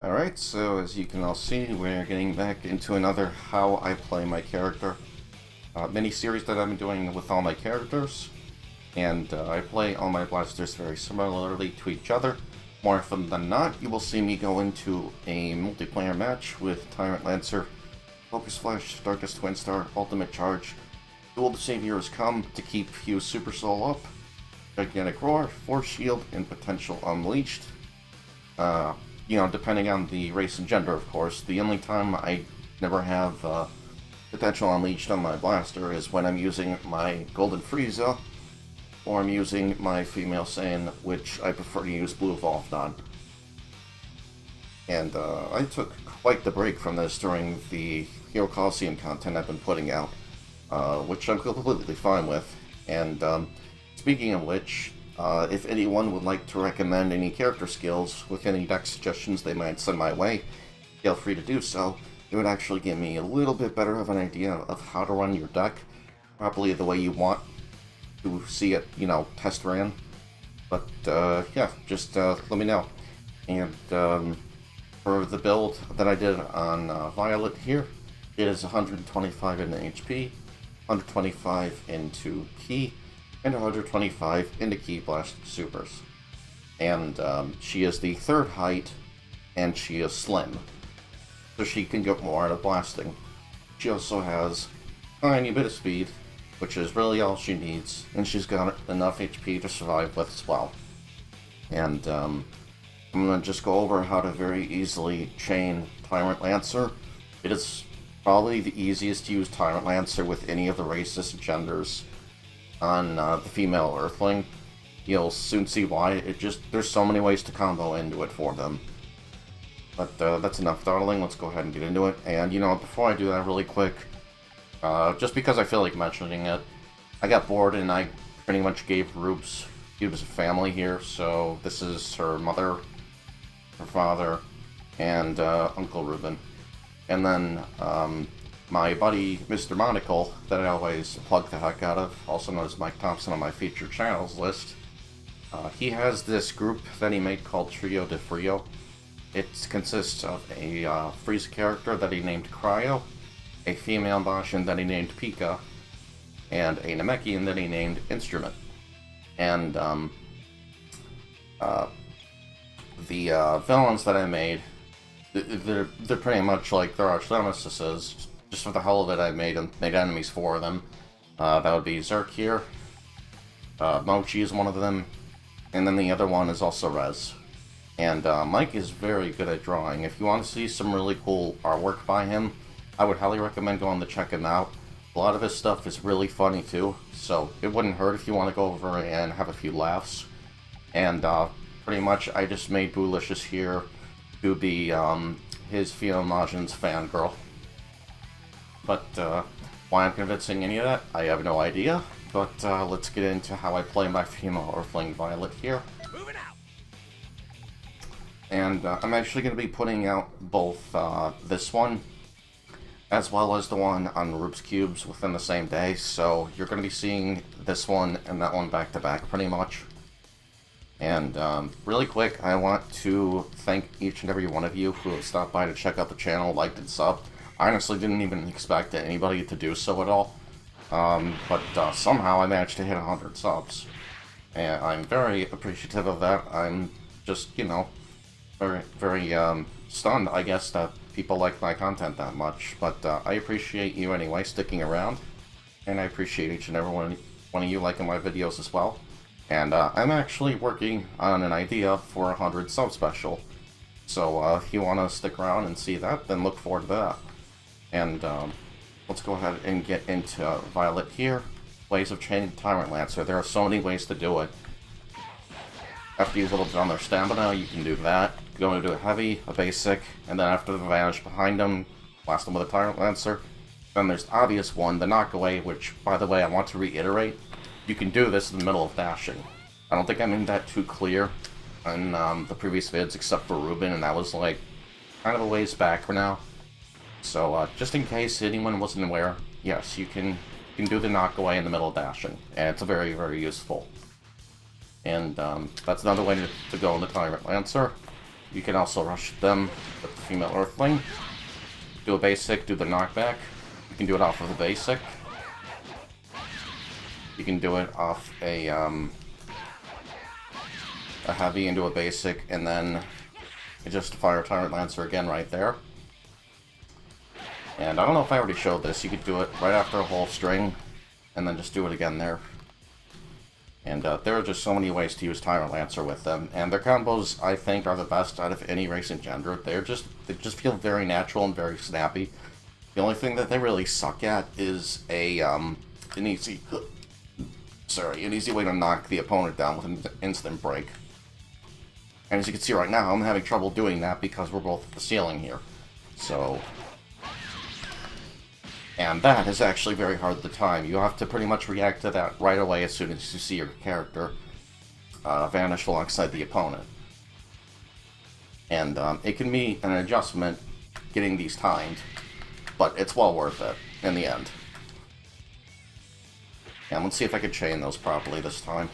Alright, so as you can all see, we're getting back into another How I Play My Character mini-series that I've been doing with all my characters. And I play all my blasters very similarly to each other. More often than not, you will see me go into a multiplayer match with Tyrant Lancer, Focus Flash, Darkest Twin Star, Ultimate Charge, Duel the Saviors come to keep you Super Soul up, Gigantic Roar, Force Shield, and Potential Unleashed. Depending on the race and gender, of course. The only time I never have Potential Unleashed on my blaster is when I'm using my Golden Frieza, or I'm using my female Saiyan, which I prefer to use Blue Evolved on. And I took quite the break from this during the Hero Coliseum content I've been putting out, which I'm completely fine with. And speaking of which, if anyone would like to recommend any character skills with any deck suggestions they might send my way, feel free to do so. It would actually give me a little bit better of an idea of how to run your deck, probably the way you want to see it, test ran. But yeah, just let me know. And for the build that I did on Violet here, it is 125 into HP, 125 into Ki, and 125 into Ki Blast Supers. And she is the third height, and she is slim, so she can get more out of blasting. She also has a tiny bit of speed, which is really all she needs, and she's got enough HP to survive with as well. And I'm going to just go over how to very easily chain Tyrant Lancer. It is probably the easiest to use Tyrant Lancer with any of the races and genders on the female Earthling. You'll soon see why. There's so many ways to combo into it for them. But that's enough dawdling. Let's go ahead and get into it. And before I do that, really quick, just because I feel like mentioning it, I got bored and I pretty much gave Rubes a family here. So this is her mother, her father, and Uncle Ruben. And then my buddy Mr. Monocle, that I always plug the heck out of, also known as Mike Thompson on my featured channels list. He has this group that he made called Trio de Frio. It consists of a Frieza character that he named Cryo, a female Bashan that he named Pika, and a Namekian that he named Instrument. And the villains that I made, they're pretty much like their arch nemesis. Just for the hell of it, I made enemies for them. That would be Zerk here. Mochi is one of them, and then the other one is also Rez. And Mike is very good at drawing. If you want to see some really cool artwork by him, I would highly recommend going to check him out. A lot of his stuff is really funny too, so it wouldn't hurt if you want to go over and have a few laughs. And pretty much I just made Boolicious here to be his Fiona Majin's fangirl. But why I'm convincing any of that, I have no idea. But let's get into how I play my female Earthling Violet here. Moving out. And I'm actually going to be putting out both this one as well as the one on Rubik's Cubes within the same day. So you're going to be seeing this one and that one back to back pretty much. And really quick, I want to thank each and every one of you who have stopped by to check out the channel, liked and subbed. I honestly didn't even expect anybody to do so at all. But somehow I managed to hit 100 subs. And I'm very appreciative of that. I'm just, very, very stunned, I guess, that people like my content that much. But I appreciate you anyway, sticking around. And I appreciate each and every one of you liking my videos as well. And I'm actually working on an idea for a 100 sub special. So if you want to stick around and see that, then look forward to that. And let's go ahead and get into Violet here. Ways of chaining Tyrant Lancer. There are so many ways to do it. After you little on their stamina, you can do that. Go into a heavy, a basic, and then after the vanish behind them, blast them with a Tyrant Lancer. Then there's the obvious one, the knockaway, which, by the way, I want to reiterate. You can do this in the middle of dashing. I don't think I made that too clear in the previous vids, except for Ruben, and that was like kind of a ways back for now. So just in case anyone wasn't aware, yes, you can do the knockaway in the middle of dashing, and it's very, very useful. And that's another way to go in the Tyrant Lancer. You can also rush them with the female Earthling. Do a basic, do the knockback. You can do it off of the basic. You can do it off a heavy into a basic, and then just fire Tyrant Lancer again right there. And I don't know if I already showed this. You could do it right after a whole string, and then just do it again there. And there are just so many ways to use Tyrant Lancer with them, and their combos, I think, are the best out of any race and gender. They just feel very natural and very snappy. The only thing that they really suck at is an easy way to knock the opponent down with an instant break. And as you can see right now, I'm having trouble doing that because we're both at the ceiling here. So, and that is actually very hard to time. You have to pretty much react to that right away as soon as you see your character vanish alongside the opponent. And it can be an adjustment getting these timed, but it's well worth it in the end. And let's see if I can chain those properly this time.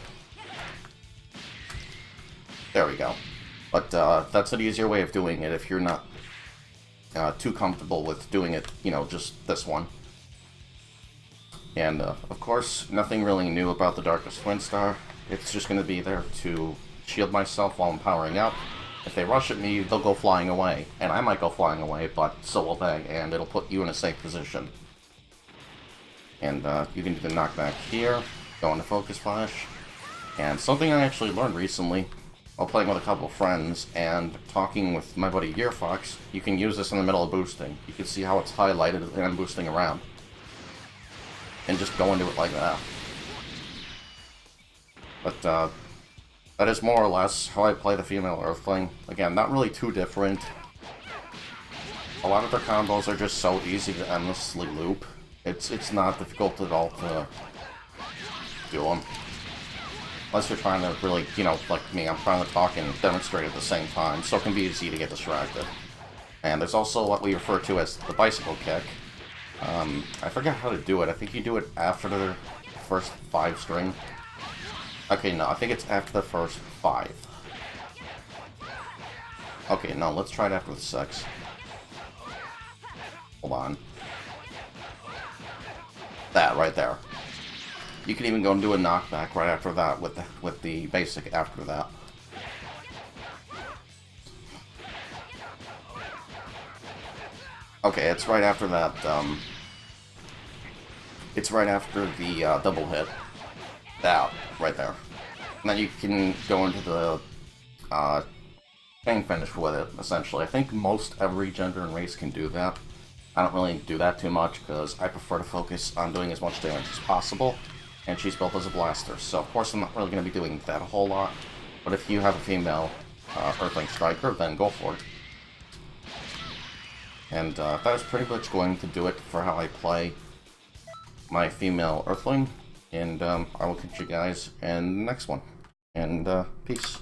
There we go. But that's an easier way of doing it if you're not too comfortable with doing it, you know, just this one. And, of course, nothing really new about the Darkest Twin Star. It's just going to be there to shield myself while I'm powering up. If they rush at me, they'll go flying away. And I might go flying away, but so will they, and it'll put you in a safe position. And you can do the knockback here, go into Focus Flash. And something I actually learned recently, while playing with a couple of friends and talking with my buddy Gearfox, you can use this in the middle of boosting. You can see how it's highlighted and I'm boosting around. And just go into it like that. But that is more or less how I play the female Earthling. Again, not really too different. A lot of their combos are just so easy to endlessly loop. It's not difficult at all to do them. Unless you're trying to really, you know, like me, I'm trying to talk and demonstrate at the same time, so it can be easy to get distracted. And there's also what we refer to as the bicycle kick. I forgot how to do it. I think you do it after the first 5 string. Okay, no, I think it's after the first 5. Okay, no, let's try it after the 6. Hold on. That right there. You can even go and do a knockback right after that with the basic after that. Okay, it's right after that, it's right after the double hit. That, right there. And then you can go into the chain finish with it, essentially. I think most every gender and race can do that. I don't really do that too much, because I prefer to focus on doing as much damage as possible. And she's built as a blaster, so of course I'm not really going to be doing that a whole lot. But if you have a female Earthling Striker, then go for it. And that is pretty much going to do it for how I play my female Earthling. And I will catch you guys in the next one. And peace.